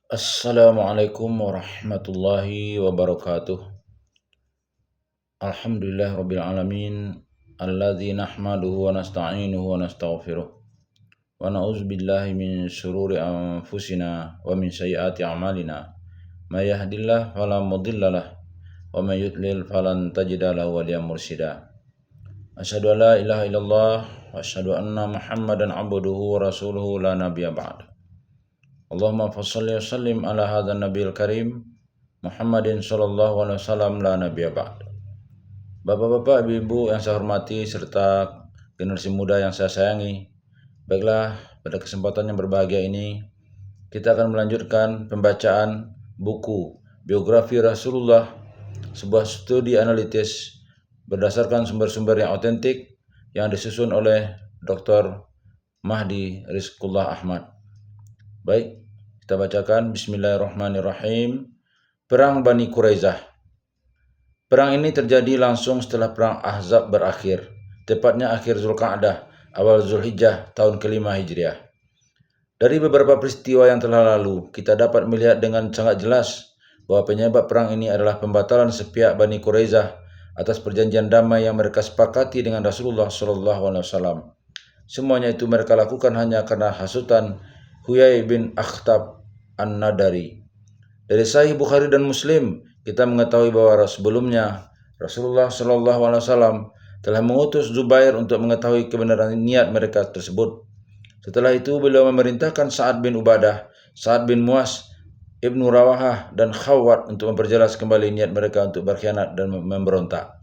Assalamualaikum warahmatullahi wabarakatuh. Alhamdulillah rabbil alamin. Alladzi nahmaduhu wa nasta'inuhu wa nastaghfiruh. Wa na'udzu billahi min syururi anfusina wa min sayyiati a'malina. May yahdihillahu fala mudhillalah wa may yudlil falan tajida lahu waliyyan mursyida. Asyhadu an la ilaha illallah wa asyhadu anna Muhammadan abduhu wa rasuluhu la nabiyya ba'd. Allahumma fassalli wa sallim ala hadzal nabiyil karim Muhammadin sallallahu alaihi wasallam la nabiyya ba'd. Bapak-bapak, ibu-ibu yang saya hormati serta generasi muda yang saya sayangi. Baiklah, pada kesempatan yang berbahagia ini kita akan melanjutkan pembacaan buku biografi Rasulullah, sebuah studi analitis berdasarkan sumber-sumber yang otentik yang disusun oleh Dr. Mahdi Rizqullah Ahmad. Baik, kita bacakan. Bismillahirrahmanirrahim. Perang Bani Quraizah. Perang ini terjadi langsung setelah perang Ahzab berakhir, tepatnya akhir Zulqa'dah, awal Zulhijjah tahun kelima Hijriah. Dari beberapa peristiwa yang telah lalu, kita dapat melihat dengan sangat jelas bahwa penyebab perang ini adalah pembatalan sepihak Bani Quraizah atas perjanjian damai yang mereka sepakati dengan Rasulullah SAW. Semuanya itu mereka lakukan hanya karena hasutan Huyai bin Akhtab An-Nadari. Dari Sahih Bukhari dan Muslim, kita mengetahui bahwa sebelumnya Rasulullah SAW telah mengutus Zubair untuk mengetahui kebenaran niat mereka tersebut. Setelah itu beliau memerintahkan Sa'ad bin Ubadah, Sa'ad bin Mu'az, Ibnu Rawahah, dan Khawwat untuk memperjelas kembali niat mereka untuk berkhianat dan memberontak.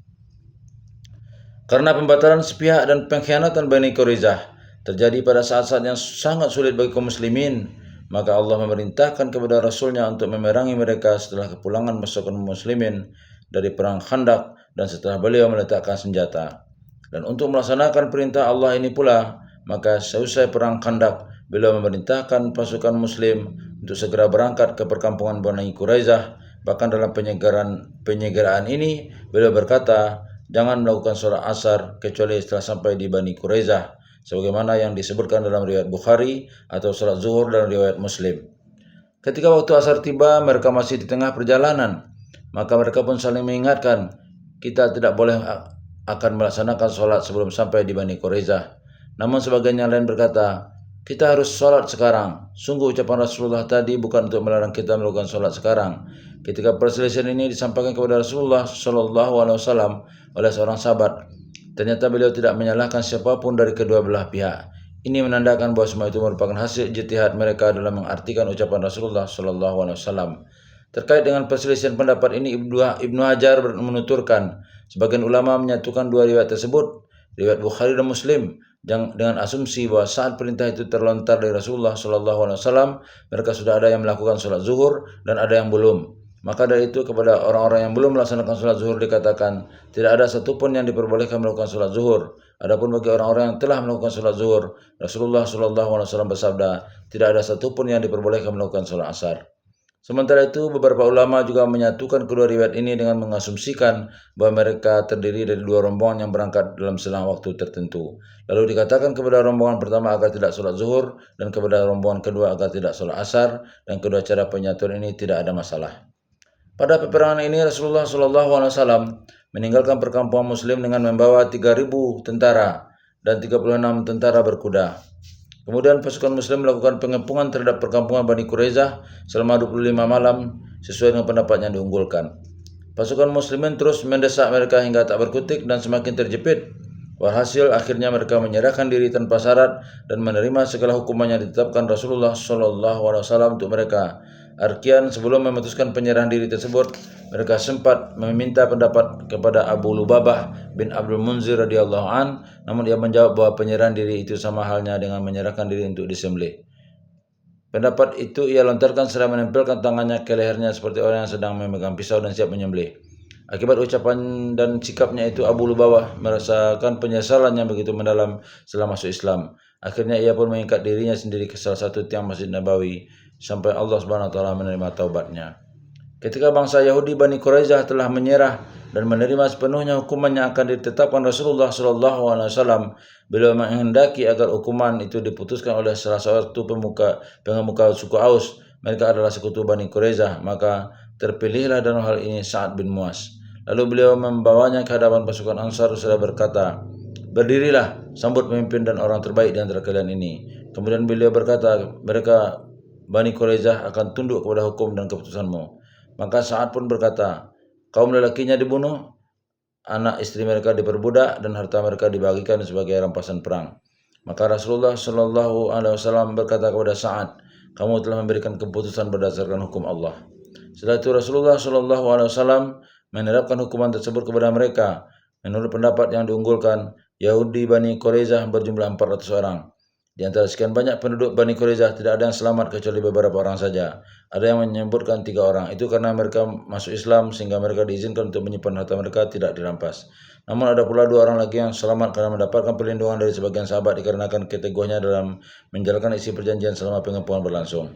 Karena pembatalan sepihak dan pengkhianatan Bani Quraizah terjadi pada saat-saat yang sangat sulit bagi kaum muslimin, maka Allah memerintahkan kepada Rasulnya untuk memerangi mereka setelah kepulangan pasukan muslimin dari perang Khandaq dan setelah beliau meletakkan senjata. Dan untuk melaksanakan perintah Allah ini pula, maka seusai perang Khandaq, beliau memerintahkan pasukan muslim untuk segera berangkat ke perkampungan Bani Quraizah. Bahkan dalam penyegeraan ini, beliau berkata, jangan melakukan sholat asar kecuali setelah sampai di Bani Quraizah, sebagaimana yang disebutkan dalam riwayat Bukhari, atau sholat zuhur dalam riwayat Muslim. Ketika waktu asar tiba, mereka masih di tengah perjalanan, maka mereka pun saling mengingatkan, kita tidak boleh akan melaksanakan sholat sebelum sampai di Bani Quraizah. Namun sebagian yang lain berkata, kita harus sholat sekarang. Sungguh ucapan Rasulullah tadi bukan untuk melarang kita melakukan sholat sekarang. Ketika perselisihan ini disampaikan kepada Rasulullah SAW oleh seorang sahabat, ternyata beliau tidak menyalahkan siapapun dari kedua belah pihak. Ini menandakan bahwa semua itu merupakan hasil ijtihad mereka dalam mengartikan ucapan Rasulullah SAW. Terkait dengan perselisihan pendapat ini, Ibnu Hajar menuturkan, sebagian ulama menyatukan dua riwayat tersebut, riwayat Bukhari dan Muslim, dengan asumsi bahwa saat perintah itu terlontar dari Rasulullah SAW, mereka sudah ada yang melakukan sholat zuhur dan ada yang belum. Maka dari itu kepada orang-orang yang belum melaksanakan sholat zuhur dikatakan, tidak ada satupun yang diperbolehkan melakukan sholat zuhur. Adapun bagi orang-orang yang telah melakukan sholat zuhur, Rasulullah SAW bersabda, tidak ada satupun yang diperbolehkan melakukan sholat asar. Sementara itu, beberapa ulama juga menyatukan kedua riwayat ini dengan mengasumsikan bahwa mereka terdiri dari dua rombongan yang berangkat dalam selang waktu tertentu. Lalu dikatakan kepada rombongan pertama agar tidak sholat zuhur, dan kepada rombongan kedua agar tidak sholat asar, dan kedua cara penyatuan ini tidak ada masalah. Pada peperangan ini Rasulullah SAW meninggalkan perkampungan muslim dengan membawa 3.000 tentara dan 36 tentara berkuda. Kemudian pasukan muslim melakukan pengepungan terhadap perkampungan Bani Quraizah selama 25 malam sesuai dengan pendapat yang diunggulkan. Pasukan muslimin terus mendesak mereka hingga tak berkutik dan semakin terjepit. Walhasil akhirnya mereka menyerahkan diri tanpa syarat dan menerima segala hukuman yang ditetapkan Rasulullah SAW untuk mereka. Arkian sebelum memutuskan penyerahan diri tersebut, mereka sempat meminta pendapat kepada Abu Lubabah bin Abdul Munzir radhiyallahu an, namun ia menjawab bahwa penyerahan diri itu sama halnya dengan menyerahkan diri untuk disembelih. Pendapat itu ia lontarkan setelah menempelkan tangannya ke lehernya seperti orang yang sedang memegang pisau dan siap menyembelih. Akibat ucapan dan sikapnya itu, Abu Lubabah merasakan penyesalan yang begitu mendalam setelah masuk Islam. Akhirnya ia pun mengikat dirinya sendiri ke salah satu tiang Masjid Nabawi sampai Allah Subhanahu wa taala menerima taubatnya. Ketika bangsa Yahudi Bani Quraizah telah menyerah dan menerima sepenuhnya hukuman yang akan ditetapkan Rasulullah SAW, beliau menghendaki agar hukuman itu diputuskan oleh salah satu pengemuka suku Aus. mereka adalah sekutu Bani Quraisyah, maka terpilihlah dalam hal ini Sa'ad bin Mu'az. Lalu beliau membawanya ke hadapan pasukan Ansar seraya berkata, "Berdirilah, sambut pemimpin dan orang terbaik di antara kalian ini." Kemudian beliau berkata, "Mereka Bani Quraisyah akan tunduk kepada hukum dan keputusanmu." Maka Sa'ad pun berkata, "Kaum lelakinya dibunuh, anak istri mereka diperbudak, dan harta mereka dibagikan sebagai rampasan perang." Maka Rasulullah Shallallahu Alaihi Wasallam berkata kepada Sa'ad, "Kamu telah memberikan keputusan berdasarkan hukum Allah." Setelah itu Rasulullah Shallallahu Alaihi Wasallam menerapkan hukuman tersebut kepada mereka. Menurut pendapat yang diunggulkan, Yahudi Bani Quraisyah berjumlah 400 orang. Di antara sekian banyak penduduk Bani Quraisyah, tidak ada yang selamat kecuali beberapa orang saja. Ada yang menyebutkan 3 orang. Itu karena mereka masuk Islam sehingga mereka diizinkan untuk menyimpan harta mereka tidak dirampas. Namun ada pula 2 orang lagi yang selamat karena mendapatkan perlindungan dari sebagian sahabat dikarenakan keteguhnya dalam menjalankan isi perjanjian selama pengepungan berlangsung.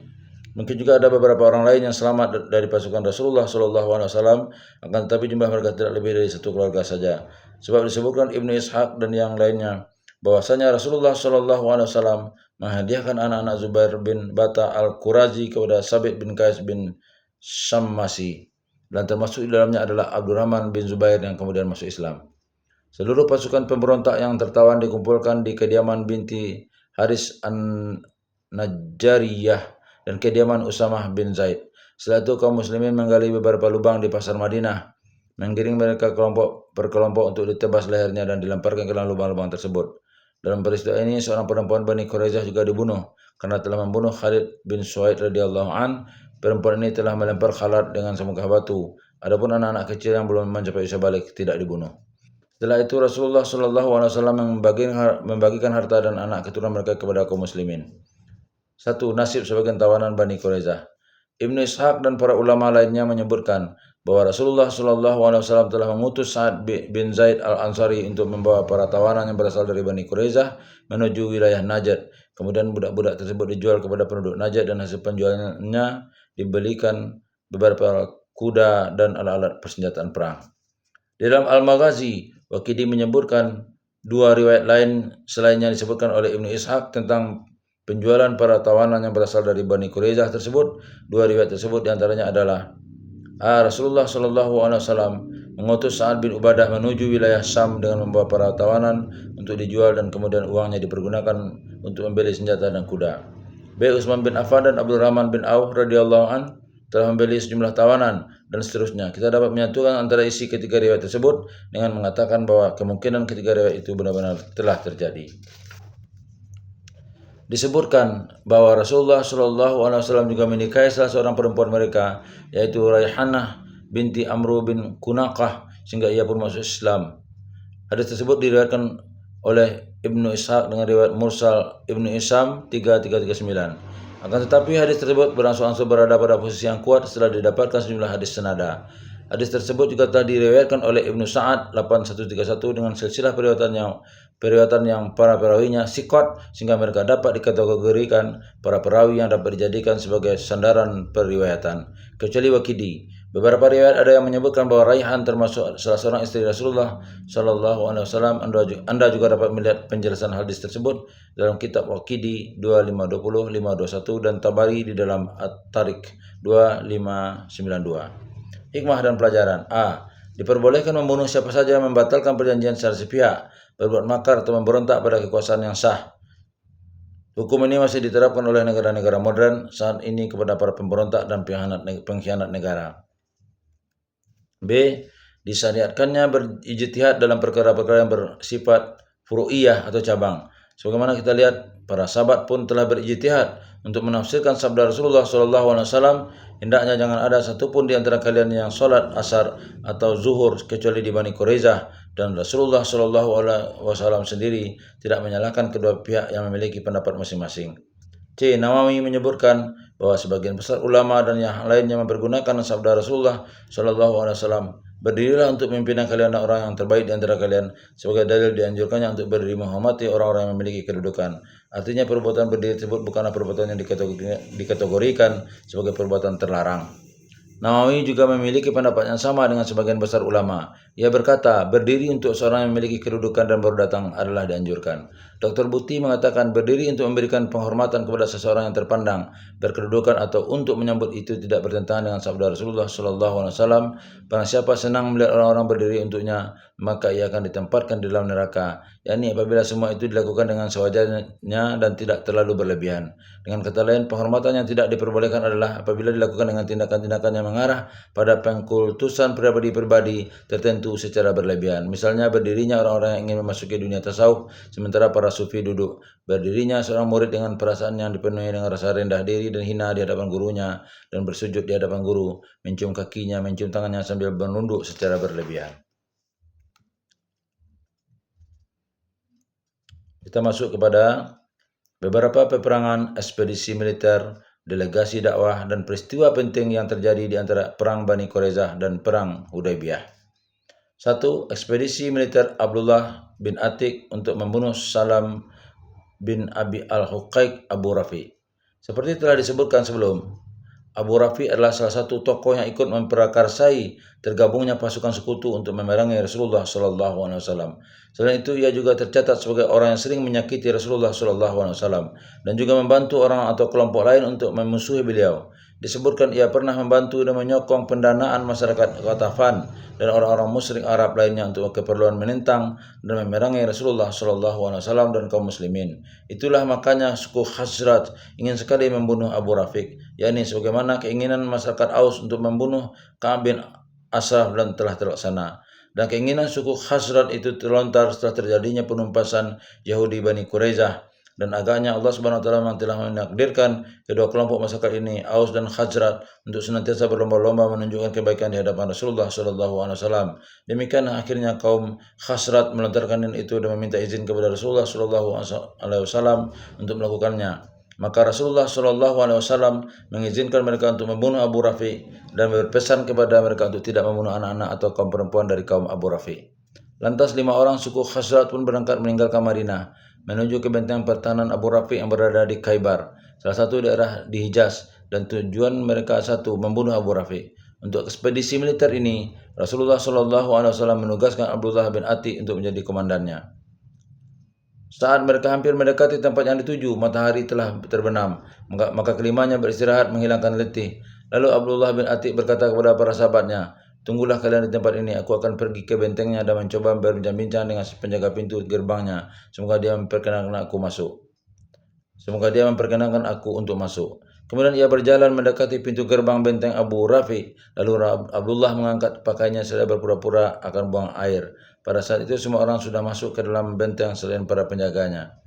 Mungkin juga ada beberapa orang lain yang selamat dari pasukan Rasulullah SAW, akan tetapi jumlah mereka tidak lebih dari 1 keluarga saja. Sebab disebutkan Ibnu Ishaq dan yang lainnya bahwasanya Rasulullah SAW menghadiahkan anak-anak Zubair bin Bata al-Qurazi kepada Sabit bin Qais bin Syammasi, dan termasuk di dalamnya adalah Abdurrahman bin Zubair yang kemudian masuk Islam. Seluruh pasukan pemberontak yang tertawan dikumpulkan di kediaman binti Haris an-Najjariyah dan kediaman Usamah bin Zaid. Setelah itu kaum muslimin menggali beberapa lubang di pasar Madinah, menggiring mereka kelompok per kelompok untuk ditebas lehernya dan dilemparkan ke dalam lubang-lubang tersebut. Dalam peristiwa ini seorang perempuan Bani Quraisyah juga dibunuh karena telah membunuh Khalid bin Suhaid radhiyallahu an. Perempuan ini telah melempar Khalid dengan semangkah batu. Adapun anak-anak kecil yang belum mencapai usia balik tidak dibunuh. Setelah itu Rasulullah SAW membagikan harta dan anak keturunan mereka kepada kaum muslimin. 1. Nasib sebagian tawanan Bani Quraisyah. Ibnu Ishaq dan para ulama lainnya menyebutkan bahwa Rasulullah SAW telah mengutus Sa'ad bin Zaid al-Ansari untuk membawa para tawanan yang berasal dari Bani Quraisyah menuju wilayah Najd. Kemudian budak-budak tersebut dijual kepada penduduk Najd dan hasil penjualannya dibelikan beberapa kuda dan alat-alat persenjataan perang. Di dalam Al-Maghazi, Waqidi menyebutkan 2 riwayat lain selain yang disebutkan oleh Ibnu Ishaq tentang penjualan para tawanan yang berasal dari Bani Quraisyah tersebut. 2 riwayat tersebut diantaranya adalah Rasulullah SAW mengutus Sa'ad bin Ubadah menuju wilayah Syam dengan membawa para tawanan untuk dijual dan kemudian uangnya dipergunakan untuk membeli senjata dan kuda. B. Utsman bin Affan dan Abdurrahman bin Auf radhiyallahu an telah membeli sejumlah tawanan, dan seterusnya. Kita dapat menyatukan antara isi ketiga riwayat tersebut dengan mengatakan bahwa kemungkinan ketiga riwayat itu benar-benar telah terjadi. Disebutkan bahwa Rasulullah SAW juga menikahi salah seorang perempuan mereka, yaitu Raihanah binti Amru bin Kunaqah, sehingga ia pun masuk Islam. Hadis tersebut diriwayatkan oleh Ibnu Ishaq dengan riwayat mursal Ibnu Isam 3339. Akan tetapi hadis tersebut berangsur-angsur berada pada posisi yang kuat setelah didapatkan sejumlah hadis senada. Hadis tersebut juga telah diriwayatkan oleh Ibnu Sa'ad 8131 dengan silsilah periwayatan yang para perawinya siqat, sehingga mereka dapat dikategorikan para perawi yang dapat dijadikan sebagai sandaran periwayatan, kecuali Waqidi. Beberapa riwayat ada yang menyebutkan bahwa Raihan termasuk salah seorang istri Rasulullah SAW. Anda juga dapat melihat penjelasan hadis tersebut dalam kitab Waqidi 2520, 521 dan Tabari di dalam At-Tariq 2592. Hikmah dan pelajaran. A. Diperbolehkan membunuh siapa saja yang membatalkan perjanjian secara sepihak, berbuat makar atau memberontak pada kekuasaan yang sah. Hukum ini masih diterapkan oleh negara-negara modern saat ini kepada para pemberontak dan pengkhianat negara. B. Disyariatkannya berijtihad dalam perkara-perkara yang bersifat furu'iyah atau cabang. Sebagaimana kita lihat, para sahabat pun telah berijtihad untuk menafsirkan sabda Rasulullah SAW, hendaknya jangan ada satupun di antara kalian yang sholat asar atau zuhur kecuali di Bani Quraisyah, dan Rasulullah SAW sendiri tidak menyalahkan kedua pihak yang memiliki pendapat masing-masing. C. Nawawi menyebutkan bahwa sebagian besar ulama dan yang lainnya mempergunakan sabda Rasulullah SAW, berdirilah untuk pimpinan kalian dan orang yang terbaik di antara kalian, sebagai dalil dianjurkannya untuk berdiri menghormati orang-orang yang memiliki kedudukan. Artinya perbuatan berdiri tersebut bukanlah perbuatan yang dikategorikan sebagai perbuatan terlarang. Nawawi juga memiliki pendapat yang sama dengan sebagian besar ulama. Ia berkata, berdiri untuk seorang yang memiliki kedudukan dan baru datang adalah dianjurkan. Dr. Buti mengatakan berdiri untuk memberikan penghormatan kepada seseorang yang terpandang, berkedudukan atau untuk menyambut itu tidak bertentangan dengan sabda Rasulullah SAW. Barang siapa senang melihat orang-orang berdiri untuknya, maka ia akan ditempatkan di dalam neraka. yakni apabila semua itu dilakukan dengan sewajarnya dan tidak terlalu berlebihan. Dengan kata lain, penghormatan yang tidak diperbolehkan adalah apabila dilakukan dengan tindakan-tindakan yang mengarah pada pengkultusan pribadi-pribadi tertentu secara berlebihan. Misalnya berdirinya orang-orang yang ingin memasuki dunia tasawuf sementara para sufi duduk. Berdirinya seorang murid dengan perasaan yang dipenuhi dengan rasa rendah diri dan hina di hadapan gurunya dan bersujud di hadapan guru, mencium kakinya, mencium tangannya sambil menunduk secara berlebihan. Kita masuk kepada beberapa peperangan, ekspedisi militer, delegasi dakwah, dan peristiwa penting yang terjadi di antara Perang Bani Quraidah dan Perang Hudaybiyah. 1. Ekspedisi militer Abdullah bin Atiq untuk membunuh Salam bin Abi al-Huqaiq Abu Rafi. Seperti telah disebutkan sebelum, Abu Rafi adalah salah satu tokoh yang ikut memperakarsai tergabungnya pasukan sekutu untuk memerangi Rasulullah SAW. Selain itu, ia juga tercatat sebagai orang yang sering menyakiti Rasulullah SAW dan juga membantu orang atau kelompok lain untuk memusuhi beliau. Disebutkan ia pernah membantu dan menyokong pendanaan masyarakat Ghatafan dan orang-orang musyrik Arab lainnya untuk keperluan menentang dan memerangi Rasulullah SAW dan kaum muslimin. Itulah makanya suku Khazraj ingin sekali membunuh Abu Rafiq, yakni sebagaimana keinginan masyarakat Aus untuk membunuh Ka'ab bin Ashraf dan telah terlaksana. Dan keinginan suku Khazraj itu terlontar setelah terjadinya penumpasan Yahudi Bani Quraidah. Dan agaknya Allah Subhanahu wa taala memang telah menakdirkan kedua kelompok masyarakat ini, Aus dan Khazraj, untuk senantiasa berlomba-lomba menunjukkan kebaikan di hadapan Rasulullah SAW. Demikian akhirnya kaum Khazraj melontarkan itu dan meminta izin kepada Rasulullah SAW untuk melakukannya. Maka Rasulullah SAW mengizinkan mereka untuk membunuh Abu Rafi dan berpesan kepada mereka untuk tidak membunuh anak-anak atau kaum perempuan dari kaum Abu Rafi. Lantas 5 orang suku Khazraj pun berangkat meninggalkan Madinah menuju ke benteng pertahanan Abu Rafi yang berada di Khaybar, salah satu daerah di Hijaz, dan tujuan mereka satu, membunuh Abu Rafi. Untuk ekspedisi militer ini, Rasulullah SAW menugaskan Abdullah bin Atiq untuk menjadi komandannya. Saat mereka hampir mendekati tempat yang dituju, matahari telah terbenam, maka kelimanya beristirahat menghilangkan letih. Lalu Abdullah bin Atiq berkata kepada para sahabatnya, "Tunggulah kalian di tempat ini, aku akan pergi ke bentengnya dan mencoba berbincang-bincang dengan penjaga pintu gerbangnya. Semoga dia memperkenankan aku untuk masuk." Kemudian ia berjalan mendekati pintu gerbang benteng Abu Rafi. Lalu Abdullah mengangkat pakaiannya seraya berpura-pura akan buang air. Pada saat itu semua orang sudah masuk ke dalam benteng selain para penjaganya.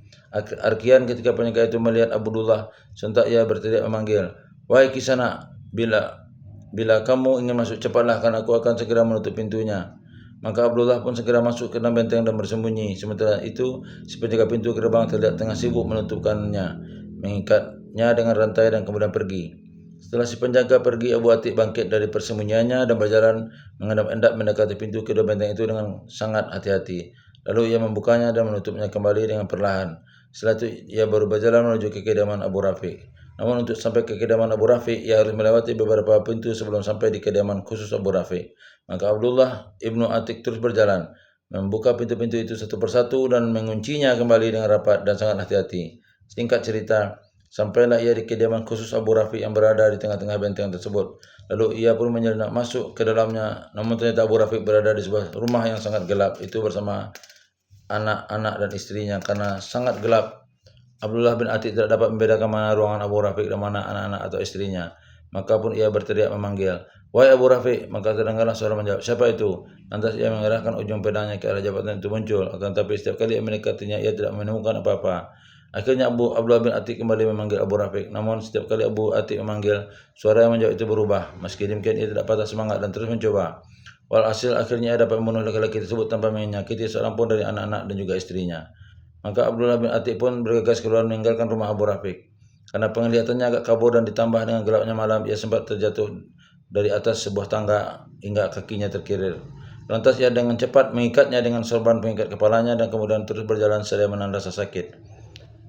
Arkian ketika penjaga itu melihat Abdullah, sontak ia berteriak memanggil, "Wahai Kisana, bila kamu ingin masuk, cepatlah, karena aku akan segera menutup pintunya." Maka Abdullah pun segera masuk ke dalam benteng dan bersembunyi. Sementara itu, si penjaga pintu gerbang terlihat tengah sibuk menutupkannya, mengikatnya dengan rantai dan kemudian pergi. Setelah si penjaga pergi, Abu Atiq bangkit dari persembunyiannya dan berjalan mengendap-endap mendekati pintu kedua benteng itu dengan sangat hati-hati. Lalu ia membukanya dan menutupnya kembali dengan perlahan. Setelah itu, ia baru berjalan menuju ke kediaman Abu Rafi. Namun untuk sampai ke kediaman Abu Rafi, ia harus melewati beberapa pintu sebelum sampai di kediaman khusus Abu Rafi. Maka Abdullah ibnu Atiq terus berjalan, membuka pintu-pintu itu satu persatu dan menguncinya kembali dengan rapat dan sangat hati-hati. Singkat cerita, sampailah ia di kediaman khusus Abu Rafi yang berada di tengah-tengah benteng tersebut. Lalu ia pun menyelinap masuk ke dalamnya, namun ternyata Abu Rafi berada di sebuah rumah yang sangat gelap, itu bersama anak-anak dan istrinya. Karena sangat gelap, Abdullah bin Atiq tidak dapat membedakan mana ruangan Abu Rafiq dan mana anak-anak atau istrinya. Maka pun ia berteriak memanggil, "Wahai Abu Rafiq!" Maka terdengarlah suara menjawab, "Siapa itu?" Lantas ia mengarahkan ujung pedangnya ke arah jabatan itu muncul. Akan tetapi setiap kali ia mendekatinya, ia tidak menemukan apa-apa. Akhirnya Abdullah bin Atiq kembali memanggil Abu Rafiq. Namun setiap kali Abu Atiq memanggil, suara yang menjawab itu berubah. Meski demikian, ia tidak patah semangat dan terus mencoba. Walhasil akhirnya ia dapat membunuh laki-laki tersebut tanpa menyakiti seorang pun dari anak-anak dan juga istrinya. Maka Abdullah bin Atiq pun bergegas keluar meninggalkan rumah Abu Rafiq. Karena penglihatannya agak kabur dan ditambah dengan gelapnya malam, ia sempat terjatuh dari atas sebuah tangga hingga kakinya terkilir. Lantas ia dengan cepat mengikatnya dengan sorban pengikat kepalanya dan kemudian terus berjalan seraya menahan rasa sakit.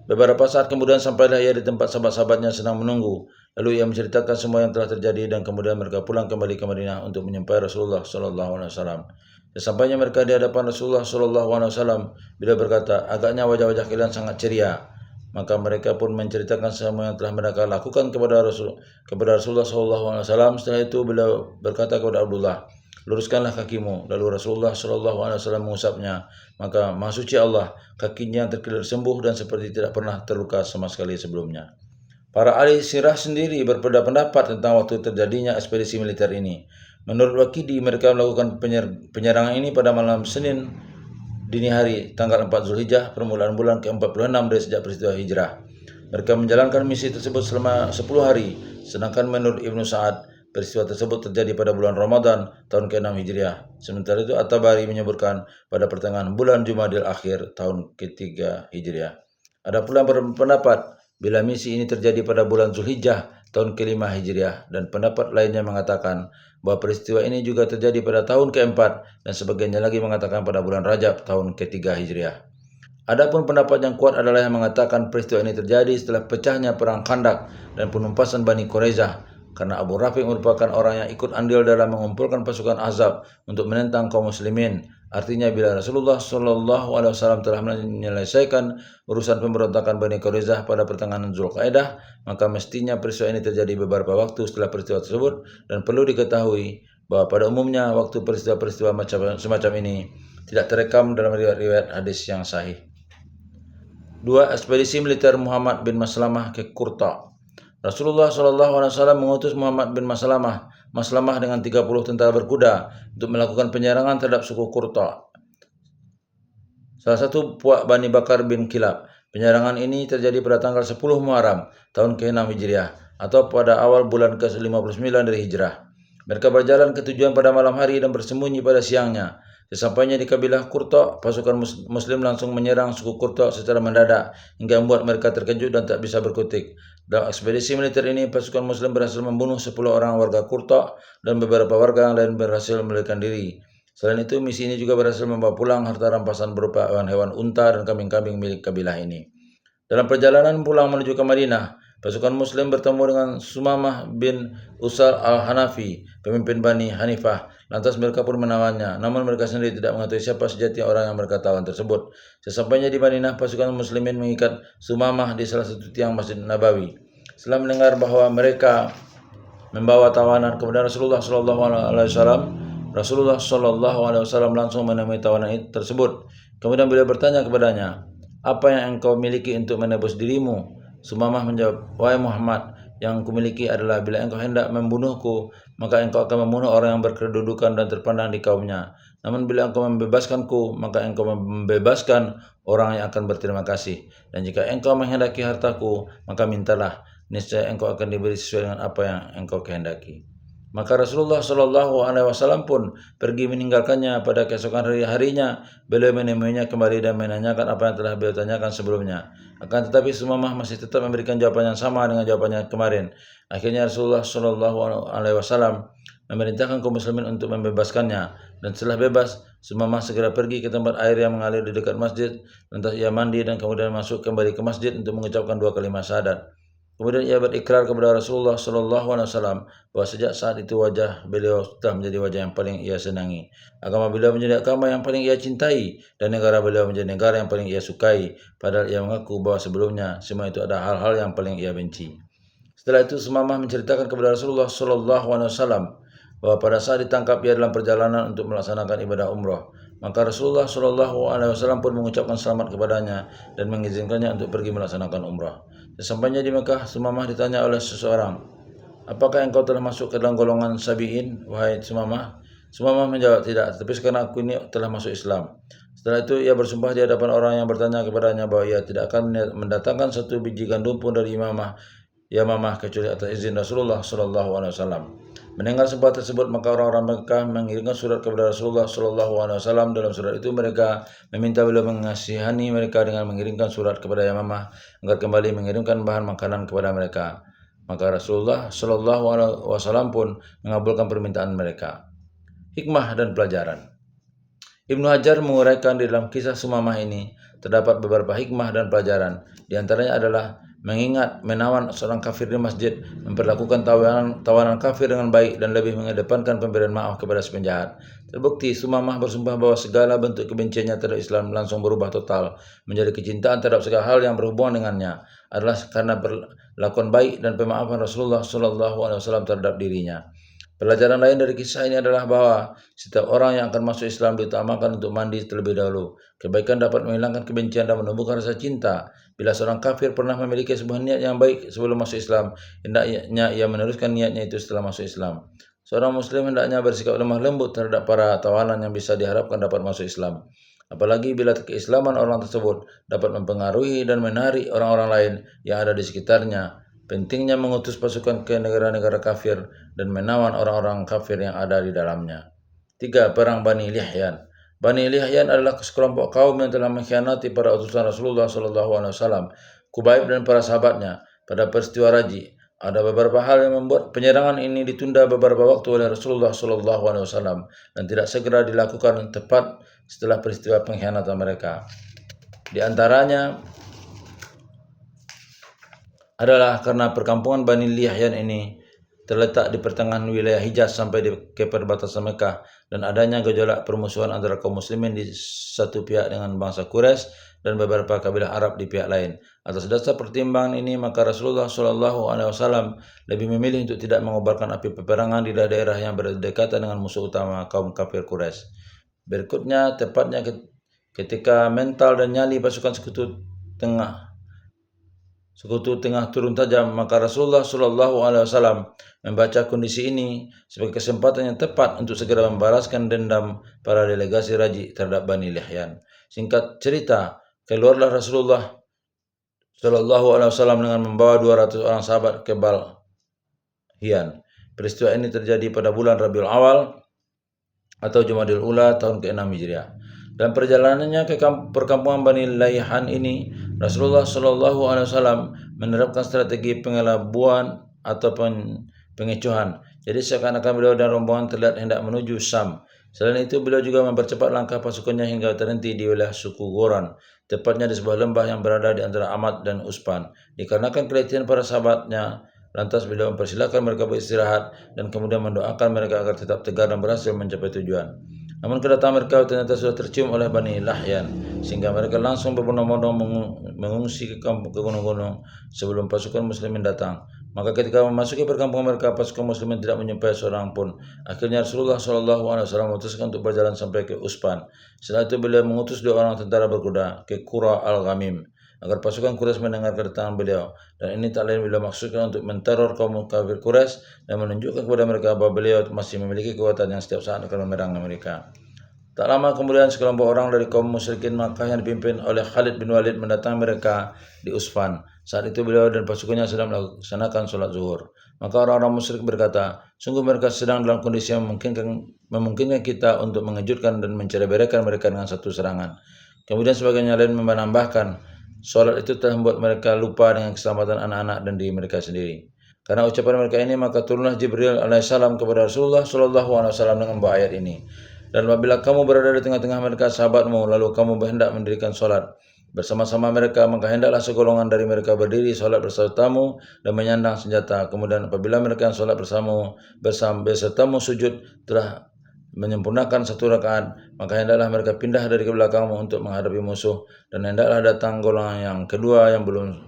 Beberapa saat kemudian sampailah ia di tempat sahabat-sahabatnya sedang menunggu. Lalu ia menceritakan semua yang telah terjadi dan kemudian mereka pulang kembali ke Madinah untuk menyampai Rasulullah sallallahu alaihi wasallam. Sesampainya mereka di hadapan Rasulullah sallallahu alaihi wasallam, beliau berkata, "Agaknya wajah-wajah kalian sangat ceria." Maka mereka pun menceritakan semua yang telah mereka lakukan kepada Rasulullah sallallahu alaihi wasallam. Setelah itu beliau berkata kepada Abdullah, "Luruskanlah kakimu." Lalu Rasulullah sallallahu alaihi wasallam mengusapnya. Maka Maha Suci Allah, kakinya terkilir sembuh dan seperti tidak pernah terluka sama sekali sebelumnya. Para ahli sirah sendiri berbeda pendapat tentang waktu terjadinya ekspedisi militer ini. Menurut Waqidi, mereka melakukan penyerangan ini pada malam Senin dini hari, tanggal 4 Zulhijjah, permulaan bulan ke-46 dari sejak peristiwa hijrah. Mereka menjalankan misi tersebut selama 10 hari, sedangkan menurut Ibnu Sa'ad, peristiwa tersebut terjadi pada bulan Ramadan tahun ke-6 Hijriah. Sementara itu At-Tabari menyebutkan pada pertengahan bulan Jumadil Akhir tahun ke-3 Hijriah. Ada pula yang berpendapat bila misi ini terjadi pada bulan Zulhijjah tahun ke-5 Hijriah, dan pendapat lainnya mengatakan bahwa peristiwa ini juga terjadi pada tahun ke-4 dan sebagiannya lagi mengatakan pada bulan Rajab tahun ke-3 Hijriah. Adapun pendapat yang kuat adalah yang mengatakan peristiwa ini terjadi setelah pecahnya perang Khandak dan penumpasan Bani Quraisyah, karena Abu Rafi merupakan orang yang ikut andil dalam mengumpulkan pasukan Ahzab untuk menentang kaum muslimin. Artinya bila Rasulullah sallallahu alaihi wasallam telah menyelesaikan urusan pemberontakan Bani Quraisyah pada pertengahan Zulqa'dah, maka mestinya peristiwa ini terjadi beberapa waktu setelah peristiwa tersebut, dan perlu diketahui bahwa pada umumnya waktu peristiwa-peristiwa semacam ini tidak terekam dalam riwayat-riwayat hadis yang sahih. 2. Ekspedisi militer Muhammad bin Maslamah ke Qurta. Rasulullah SAW mengutus Muhammad bin Maslamah dengan 30 tentara berkuda untuk melakukan penyerangan terhadap suku Qurta, salah satu puak Bani Bakar bin Kilab. Penyerangan ini terjadi pada tanggal 10 Muharram tahun ke-6 Hijriah atau pada awal bulan ke-59 dari Hijrah. Mereka berjalan ke tujuan pada malam hari dan bersembunyi pada siangnya. Sesampainya di kabilah Qurta, pasukan Muslim langsung menyerang suku Qurta secara mendadak hingga membuat mereka terkejut dan tak bisa berkutik. Dalam ekspedisi militer ini, pasukan Muslim berhasil membunuh 10 orang warga Qurta dan beberapa warga yang lain berhasil melarikan diri. Selain itu, misi ini juga berhasil membawa pulang harta rampasan berupa hewan-hewan unta dan kambing-kambing milik kabilah ini. Dalam perjalanan pulang menuju ke Madinah, pasukan Muslim bertemu dengan Sumamah bin Usal al-Hanafi, pemimpin Bani Hanifah. Lantas mereka pun menawannya, namun mereka sendiri tidak mengetahui siapa sejati orang yang mereka tawan tersebut. Sesampainya di Madinah, pasukan Muslimin mengikat Sumamah di salah satu tiang Masjid Nabawi. Setelah mendengar bahwa mereka membawa tawanan kepada Rasulullah SAW, Rasulullah SAW langsung menemui tawanan tersebut. Kemudian beliau bertanya kepadanya, "Apa yang engkau miliki untuk menebus dirimu?" Sumamah menjawab, "Wahai Muhammad, yang kumiliki adalah bila engkau hendak membunuhku, maka engkau akan membunuh orang yang berkedudukan dan terpandang di kaumnya. Namun bila engkau membebaskanku, maka engkau membebaskan orang yang akan berterima kasih. Dan jika engkau menghendaki hartaku, maka mintalah, niscaya engkau akan diberi sesuai dengan apa yang engkau kehendaki." Maka Rasulullah SAW pun pergi meninggalkannya. Pada keesokan harinya, beliau menemuinya kembali dan menanyakan apa yang telah beliau tanyakan sebelumnya. Akan tetapi Sumamah masih tetap memberikan jawaban yang sama dengan jawabannya kemarin. Akhirnya Rasulullah SAW memerintahkan kaum muslimin untuk membebaskannya. Dan setelah bebas, Sumamah segera pergi ke tempat air yang mengalir di dekat masjid. Lantas ia mandi dan kemudian masuk kembali ke masjid untuk mengucapkan 2 kalimat syahadat. Kemudian ia berikrar kepada Rasulullah SAW bahwa sejak saat itu wajah beliau telah menjadi wajah yang paling ia senangi. Agama beliau menjadi agama yang paling ia cintai, dan negara beliau menjadi negara yang paling ia sukai. Padahal ia mengaku bahwa sebelumnya semua itu ada hal-hal yang paling ia benci. Setelah itu Sumamah menceritakan kepada Rasulullah SAW bahwa pada saat ditangkap ia dalam perjalanan untuk melaksanakan ibadah umroh. Maka Rasulullah SAW pun mengucapkan selamat kepadanya dan mengizinkannya untuk pergi melaksanakan umrah. Sesampainya di Mekah, Sumamah ditanya oleh seseorang, "Apakah engkau telah masuk ke dalam golongan Sabi'in, wahai Sumamah?" Sumamah menjawab, "Tidak, tapi sekarang aku ini telah masuk Islam." Setelah itu ia bersumpah di hadapan orang yang bertanya kepadanya bahwa ia tidak akan mendatangkan satu biji gandum pun dari Yamamah kecuali atas izin Rasulullah SAW. Mendengar sumpah tersebut, maka orang-orang Mekah mengirimkan surat kepada Rasulullah SAW. Dalam surat itu mereka meminta beliau mengasihani mereka dengan mengirimkan surat kepada Yamamah agar kembali mengirimkan bahan makanan kepada mereka. Maka Rasulullah SAW pun mengabulkan permintaan mereka. Hikmah dan pelajaran. Ibnu Hajar menguraikan di dalam kisah Sumamah ini terdapat beberapa hikmah dan pelajaran. Di antaranya adalah mengingat menawan seorang kafir di masjid, memperlakukan tawanan kafir dengan baik dan lebih mengedepankan pemberian maaf kepada si penjahat. Terbukti Sumamah bersumpah bahwa segala bentuk kebenciannya terhadap Islam langsung berubah total menjadi kecintaan terhadap segala hal yang berhubungan dengannya adalah karena perlakuan baik dan pemaafan Rasulullah SAW terhadap dirinya. Pelajaran lain dari kisah ini adalah bahwa setiap orang yang akan masuk Islam diutamakan untuk mandi terlebih dahulu. Kebaikan dapat menghilangkan kebencian dan menumbuhkan rasa cinta. Bila seorang kafir pernah memiliki sebuah niat yang baik sebelum masuk Islam, hendaknya ia meneruskan niatnya itu setelah masuk Islam. Seorang muslim hendaknya bersikap lemah lembut terhadap para tawanan yang bisa diharapkan dapat masuk Islam. Apalagi bila keislaman orang tersebut dapat mempengaruhi dan menarik orang-orang lain yang ada di sekitarnya. Pentingnya mengutus pasukan ke negara-negara kafir dan menawan orang-orang kafir yang ada di dalamnya. 3. Perang Bani Lihyan. Bani Lihyan adalah sekelompok kaum yang telah mengkhianati para utusan Rasulullah SAW, Kubaib dan para sahabatnya pada peristiwa Raji. Ada beberapa hal yang membuat penyerangan ini ditunda beberapa waktu oleh Rasulullah SAW dan tidak segera dilakukan tepat setelah peristiwa pengkhianatan mereka. Di antaranya adalah karena perkampungan Bani Lihyan ini terletak di pertengahan wilayah Hijaz sampai ke perbatasan Mekah dan adanya gejolak permusuhan antara kaum muslimin di satu pihak dengan bangsa Quraisy dan beberapa kabilah Arab di pihak lain. Atas dasar pertimbangan ini maka Rasulullah SAW lebih memilih untuk tidak mengobarkan api peperangan di daerah yang berdekatan dengan musuh utama kaum kafir Quraisy. Berikutnya, tepatnya ketika mental dan nyali pasukan sekutu tengah turun tajam, maka Rasulullah SAW membaca kondisi ini sebagai kesempatan yang tepat untuk segera membalaskan dendam para delegasi Raji terhadap Bani Lihyan. Singkat cerita, keluarlah Rasulullah SAW dengan membawa 200 orang sahabat ke Balhiyan. Peristiwa ini terjadi pada bulan Rabiul Awal atau Jumadil Ula tahun ke-6 Hijriah. Dalam perjalanannya ke perkampungan Bani Lihyan ini, Rasulullah SAW menerapkan strategi pengelabuan atau pengecohan. Jadi seakan-akan beliau dan rombongan terlihat hendak menuju Syam. Selain itu, beliau juga mempercepat langkah pasukannya hingga terhenti di wilayah suku Goran, tepatnya di sebuah lembah yang berada di antara Amad dan Uspan. Dikarenakan keletihan para sahabatnya, lantas beliau mempersilahkan mereka beristirahat dan kemudian mendoakan mereka agar tetap tegar dan berhasil mencapai tujuan. Namun kedatangan mereka ternyata sudah tercium oleh Bani Lihyan, sehingga mereka langsung berbondong-bondong mengungsi ke gunung-gunung sebelum pasukan muslimin datang. Maka ketika memasuki perkampungan mereka, pasukan muslimin tidak menjumpai seorang pun. Akhirnya Rasulullah SAW memutuskan untuk berjalan sampai ke Uspan. Setelah itu beliau mengutus 2 orang tentara berkuda ke Qura Al-Ghamim agar pasukan Quraisy mendengar kedatangan beliau, dan ini tak lain beliau maksudkan untuk menteror kaum kafir Quraisy dan menunjukkan kepada mereka bahwa beliau masih memiliki kekuatan yang setiap saat akan menyerang mereka. Tak lama kemudian sekelompok orang dari kaum musyrikin Makkah yang dipimpin oleh Khalid bin Walid mendatangi mereka di Usfan. Saat itu beliau dan pasukannya sedang melaksanakan sholat zuhur. Maka orang-orang musyrik berkata, sungguh mereka sedang dalam kondisi yang memungkinkan kita untuk mengejutkan dan mencerai-beraikan mereka dengan satu serangan. Kemudian sebagian lain menambahkan, sholat itu telah membuat mereka lupa dengan keselamatan anak-anak dan diri mereka sendiri. Karena ucapan mereka ini, maka turunlah Jibril alaihissalam kepada Rasulullah SAW dengan membawa ayat ini. Dan apabila kamu berada di tengah-tengah mereka sahabatmu, lalu kamu hendak mendirikan sholat bersama-sama mereka, maka hendaklah segolongan dari mereka berdiri sholat besertamu dan menyandang senjata. Kemudian apabila mereka yang sholat besertamu sujud telah menyempurnakan 1 rakaat, maka hendaklah mereka pindah dari ke belakangmu untuk menghadapi musuh, dan hendaklah datang golongan yang kedua yang belum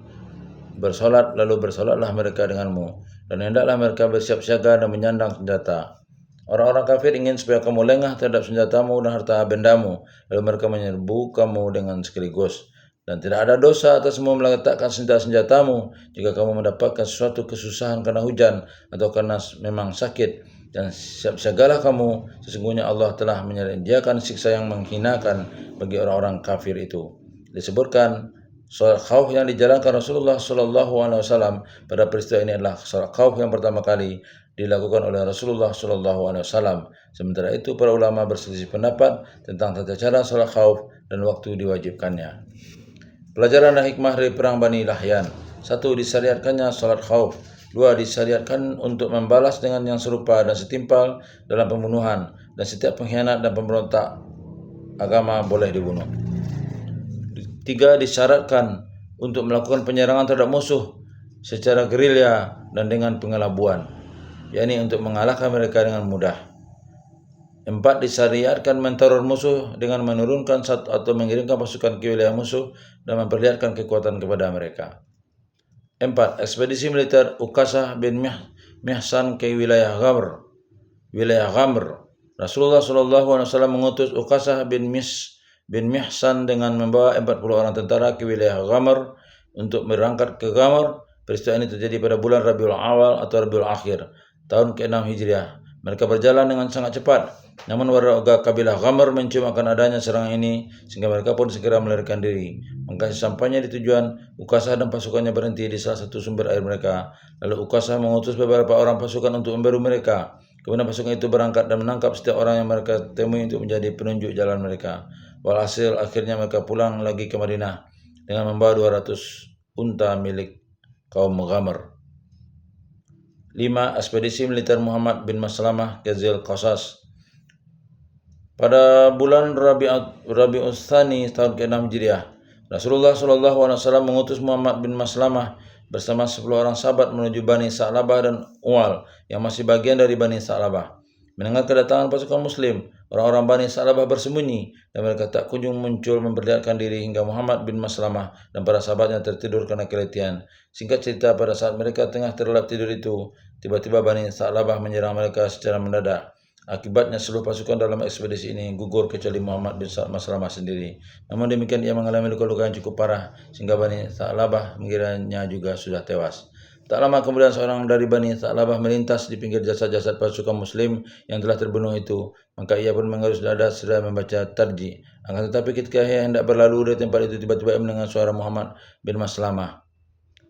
bersolat, lalu bersolatlah mereka denganmu, dan hendaklah mereka bersiap siaga dan menyandang senjata. Orang-orang kafir ingin supaya kamu lengah terhadap senjatamu dan harta bendamu, lalu mereka menyerbu kamu dengan sekaligus. Dan tidak ada dosa atasmu meletakkan senjatamu jika kamu mendapatkan sesuatu kesusahan karena hujan atau karena memang sakit. Dan siap-siagalah kamu, sesungguhnya Allah telah menyediakan siksa yang menghinakan bagi orang-orang kafir itu. Disebutkan sholat khauf yang dijalankan Rasulullah SAW pada peristiwa ini adalah sholat khauf yang pertama kali dilakukan oleh Rasulullah SAW. Sementara itu para ulama berselisih pendapat tentang tata cara sholat khauf dan waktu diwajibkannya. Pelajaran dan hikmah dari perang Bani Lihyan. 1. Disyariatkannya sholat khauf. 2. Disyariatkan untuk membalas dengan yang serupa dan setimpal dalam pembunuhan, dan setiap pengkhianat dan pemberontak agama boleh dibunuh. 3. Disyaratkan untuk melakukan penyerangan terhadap musuh secara gerilya dan dengan pengelabuan, yakni untuk mengalahkan mereka dengan mudah. 4. Disyariatkan menteror musuh dengan menurunkan atau mengirimkan pasukan ke wilayah musuh dan memperlihatkan kekuatan kepada mereka. 4. Ekspedisi militer Ukasah bin Mihsan ke wilayah Ghamr. Rasulullah SAW mengutus Ukasah bin Mihsan dengan membawa 40 orang tentara ke wilayah Ghamr untuk berangkat ke Ghamr. Peristiwa ini terjadi pada bulan Rabiul Awal atau Rabiul Akhir, tahun ke-6 Hijriah. Mereka berjalan dengan sangat cepat, namun warga kabilah Ghamr mencium akan adanya serangan ini, sehingga mereka pun segera melarikan diri. Maka sesampainya di tujuan, Ukasah dan pasukannya berhenti di salah satu sumber air mereka. Lalu Ukasah mengutus beberapa orang pasukan untuk memburu mereka. Kemudian pasukan itu berangkat dan menangkap setiap orang yang mereka temui untuk menjadi penunjuk jalan mereka. Walhasil akhirnya mereka pulang lagi ke Madinah dengan membawa 200 unta milik kaum Ghamr. 5. Ekspedisi militer Muhammad bin Maslamah ke Zil Qasas. Pada bulan Rabiul Tsani tahun ke-6 Hijriah, Rasulullah SAW mengutus Muhammad bin Maslamah bersama 10 orang sahabat menuju Bani Sa'labah dan Uwal yang masih bagian dari Bani Sa'labah. Mendengar kedatangan pasukan muslim, orang-orang Bani Sa'labah bersembunyi dan mereka tak kunjung muncul memperlihatkan diri hingga Muhammad bin Maslamah dan para sahabatnya tertidur karena keletihan. Singkat cerita, pada saat mereka tengah terlelap tidur itu, tiba-tiba Bani Sa'labah menyerang mereka secara mendadak. Akibatnya seluruh pasukan dalam ekspedisi ini gugur kecuali Muhammad bin Maslamah sendiri. Namun demikian ia mengalami luka-luka yang cukup parah sehingga Bani Sa'labah mengiranya juga sudah tewas. Tak lama kemudian seorang dari Bani Sa'labah melintas di pinggir jasad-jasad pasukan muslim yang telah terbunuh itu. Maka ia pun mengerus dada seraya membaca tarji. Akan tetapi ketika ia hendak berlalu dari tempat itu, tiba-tiba ia mendengar suara Muhammad bin Maslamah.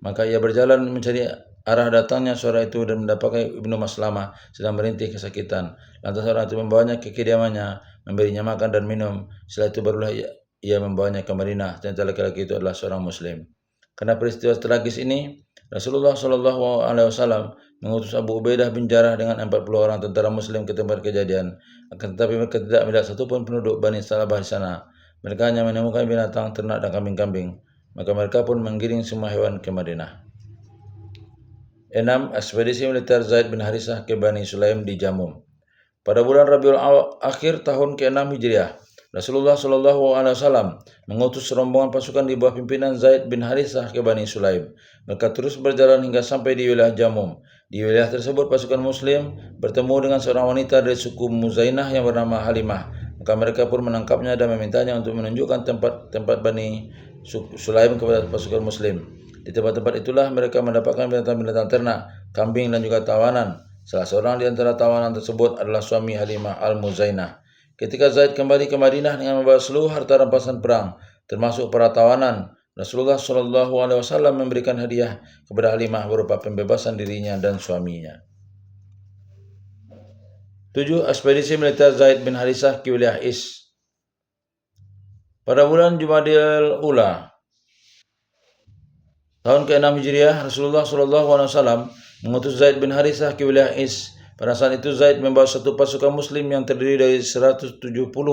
Maka ia berjalan mencari arah datangnya suara itu dan mendapatkan Ibnu Maslamah sedang merintih kesakitan. Lantas orang itu membawanya ke kediamannya, memberinya makan dan minum. Setelah itu barulah ia membawanya ke Madinah. Ternyata laki-laki itu adalah seorang muslim. Karena peristiwa tragis ini, Rasulullah SAW mengutus Abu Ubaidah bin Jarrah dengan 40 orang tentara muslim ke tempat kejadian. Akan tetapi mereka tidak melihat satupun penduduk Bani Sa'labah di sana. Mereka hanya menemukan binatang, ternak, dan kambing-kambing. Maka mereka pun menggiring semua hewan ke Madinah. 6. Ekspedisi militer Zaid bin Harisah ke Bani Sulaim di Jamum. Pada bulan Rabiul Akhir tahun ke-6 Hijriah, Rasulullah SAW mengutus rombongan pasukan di bawah pimpinan Zaid bin Harisah ke Bani Sulaim. Mereka terus berjalan hingga sampai di wilayah Jamum. Di wilayah tersebut pasukan muslim bertemu dengan seorang wanita dari suku Muzainah yang bernama Halimah. Maka mereka pun menangkapnya dan memintanya untuk menunjukkan tempat Bani Sulaim kepada pasukan muslim. Di tempat-tempat itulah mereka mendapatkan binatang-binatang ternak, kambing, dan juga tawanan. Salah seorang di antara tawanan tersebut adalah suami Halimah al-Muzainah. Ketika Zaid kembali ke Madinah dengan membawa seluruh harta rampasan perang, termasuk para tawanan, Rasulullah SAW memberikan hadiah kepada Halimah berupa pembebasan dirinya dan suaminya. 7. Ekspedisi militer Zaid bin Harisah ke wilayah Is. Pada bulan Jumadil Ula tahun ke-6 Hijriah, Rasulullah SAW mengutus Zaid bin Harisah ke wilayah Is. Pada saat itu Zaid membawa satu pasukan muslim yang terdiri dari 170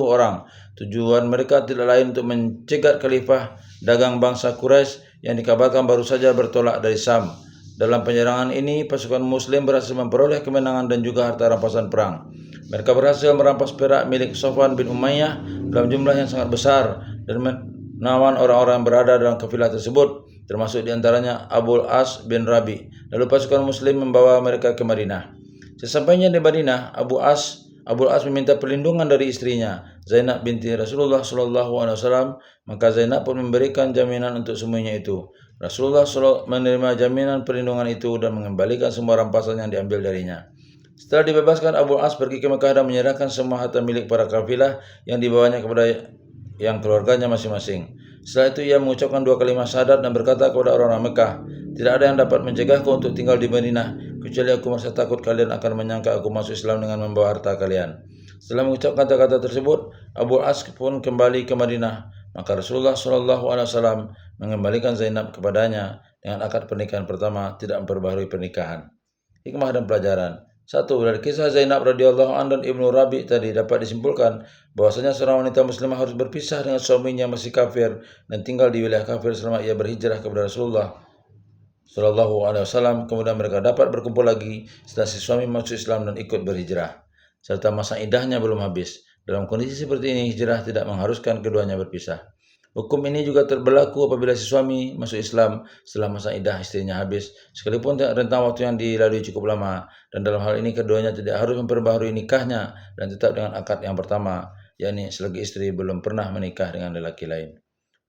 orang. Tujuan mereka tidak lain untuk mencegat khalifah dagang bangsa Quraisy yang dikabarkan baru saja bertolak dari Sam. Dalam penyerangan ini, pasukan muslim berhasil memperoleh kemenangan dan juga harta rampasan perang. Mereka berhasil merampas perak milik Safwan bin Umayyah dalam jumlah yang sangat besar dan menawan orang-orang yang berada dalam kafilah tersebut, termasuk diantaranya Abul As bin Rabi. Lalu pasukan muslim membawa mereka ke Madinah. Sesampainya di Madinah, Abul As meminta perlindungan dari istrinya, Zainab binti Rasulullah SAW. Maka Zainab pun memberikan jaminan untuk semuanya itu. Rasulullah SAW menerima jaminan perlindungan itu dan mengembalikan semua rampasan yang diambil darinya. Setelah dibebaskan, Abul As pergi ke Mekah dan menyerahkan semua harta milik para kafilah yang dibawanya kepada yang keluarganya masing-masing. Setelah itu ia mengucapkan 2 kalimat syahadat dan berkata kepada orang-orang Mekah, "Tidak ada yang dapat mencegahku untuk tinggal di Madinah, kecuali aku merasa takut kalian akan menyangka aku masuk Islam dengan membawa harta kalian." Setelah mengucapkan kata-kata tersebut, Abu As pun kembali ke Madinah. Maka Rasulullah SAW mengembalikan Zainab kepadanya dengan akad pernikahan pertama, tidak memperbaharui pernikahan. Hikmah dan pelajaran. Satu, dari kisah Zainab radhiyallahu anha dan Ibnu Rabi tadi dapat disimpulkan bahwasanya seorang wanita muslimah harus berpisah dengan suaminya masih kafir dan tinggal di wilayah kafir selama ia berhijrah kepada Rasulullah Shallallahu Alaihi Wasallam. Kemudian mereka dapat berkumpul lagi setelah si suami masuk Islam dan ikut berhijrah, serta masa idahnya belum habis. Dalam kondisi seperti ini, hijrah tidak mengharuskan keduanya berpisah. Hukum ini juga berlaku apabila si suami masuk Islam setelah masa idah istrinya habis, sekalipun rentang waktu yang dilalui cukup lama. Dan dalam hal ini keduanya tidak harus memperbaharui nikahnya dan tetap dengan akad yang pertama, yakni selagi istri belum pernah menikah dengan lelaki lain.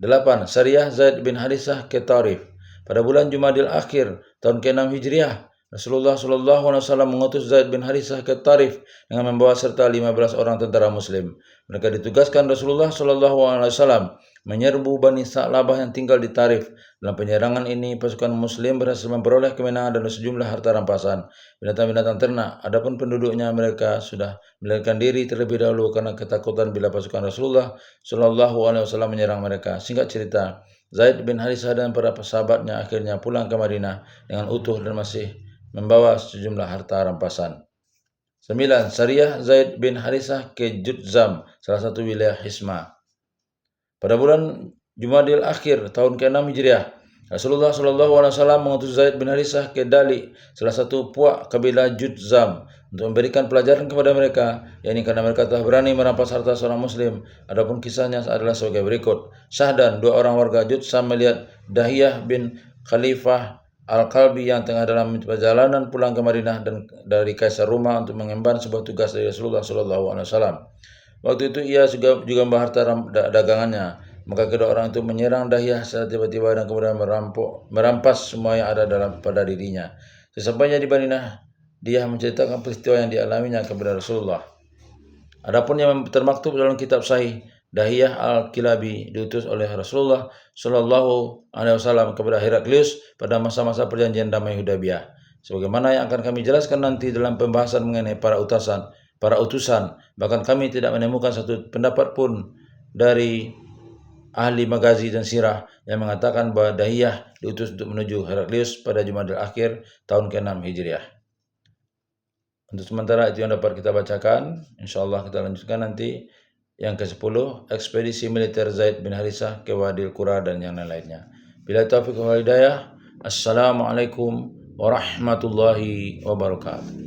8. Syariah Zaid bin Harithah ke Tarif. Pada bulan Jumadil Akhir tahun ke-6 Hijriah, Rasulullah SAW mengutus Zaid bin Harithah ke Tarif dengan membawa serta 15 orang tentara muslim. Mereka ditugaskan Rasulullah SAW menyerbu Bani Sa'labah yang tinggal di Tarif. Dalam penyerangan ini, pasukan muslim berhasil memperoleh kemenangan dan sejumlah harta rampasan, binatang-binatang ternak. Adapun penduduknya, mereka sudah melarikan diri terlebih dahulu karena ketakutan bila pasukan Rasulullah SAW menyerang mereka. Singkat cerita, Zaid bin Harithah dan para sahabatnya akhirnya pulang ke Madinah dengan utuh dan masih membawa sejumlah harta rampasan. 9. Syariah Zaid bin Harithah ke Judzam, salah satu wilayah Hisma. Pada bulan Jumadil Akhir tahun ke-6 Hijriah, Rasulullah SAW mengutus Zaid bin Harithah ke Dali, salah satu puak kabilah Judzam, untuk memberikan pelajaran kepada mereka, yakni karena mereka telah berani merampas harta seorang muslim. Adapun kisahnya adalah sebagai berikut. Syahdan, 2 orang warga Judzam, melihat Dahiyah bin Khalifah Al-Kalbi yang tengah dalam perjalanan pulang ke Madinah dan dari Kaisar Roma untuk mengemban sebuah tugas dari Rasulullah SAW. Waktu itu ia juga membawa harta dagangannya. Maka kedua orang itu menyerang Dahiyah secara tiba-tiba dan kemudian merampas semua yang ada pada dirinya. Sesampainya di Madinah, dia menceritakan peristiwa yang dialaminya kepada Rasulullah. Adapun yang termaktub dalam kitab Sahih, Dahiyah Al-Kilabi diutus oleh Rasulullah Shallallahu Alaihi Wasallam kepada Heraklius pada masa-masa perjanjian damai Hudaybiyah. Sebagaimana yang akan kami jelaskan nanti dalam pembahasan mengenai para utusan. Bahkan kami tidak menemukan satu pendapat pun dari ahli magazi dan sirah yang mengatakan bahwa Dahiyah diutus untuk menuju Heraklius pada Jumadil Akhir tahun ke-6 Hijriah. Untuk sementara itu yang dapat kita bacakan. InsyaAllah kita lanjutkan nanti yang ke-10, ekspedisi militer Zaid bin Harithah ke Wadil Qura dan yang lain-lainnya. Bila taufiq wal hidayah, Assalamualaikum warahmatullahi wabarakatuh.